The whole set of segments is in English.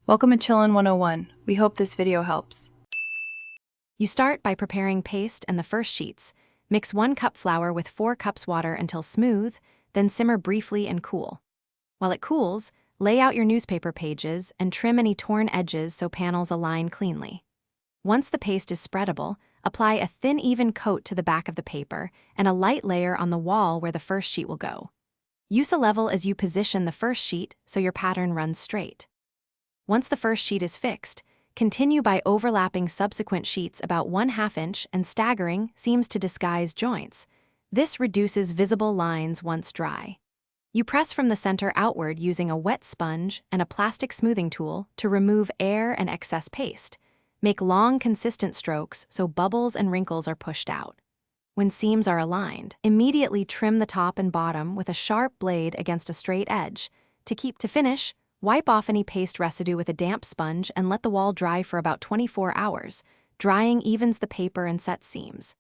Welcome to Chillin' 101. We hope this video helps. You start by preparing paste and the first sheets. Mix 1 cup flour with 4 cups water until smooth, then simmer briefly and cool. While it cools, lay out your newspaper pages and trim any torn edges so panels align cleanly. Once the paste is spreadable, apply a thin, even coat to the back of the paper and a light layer on the wall where the first sheet will go. Use a level as you position the first sheet so your pattern runs straight. Once the first sheet is fixed, continue by overlapping subsequent sheets about 1/2 inch and staggering seams to disguise joints. This reduces visible lines once dry. You press from the center outward using a wet sponge and a plastic smoothing tool to remove air and excess paste. Make long, consistent strokes so bubbles and wrinkles are pushed out. When seams are aligned, immediately trim the top and bottom with a sharp blade against a straight edge. To finish, wipe off any paste residue with a damp sponge and let the wall dry for about 24 hours. Drying evens the paper and sets seams.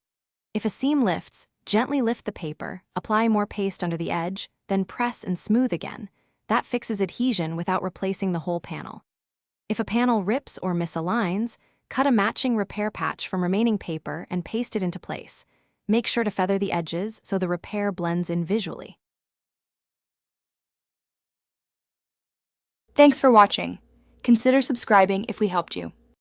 If a seam lifts, gently lift the paper, apply more paste under the edge, then press and smooth again. That fixes adhesion without replacing the whole panel. If a panel rips or misaligns, cut a matching repair patch from remaining paper and paste it into place. Make sure to feather the edges so the repair blends in visually. Thanks for watching. Consider subscribing if we helped you.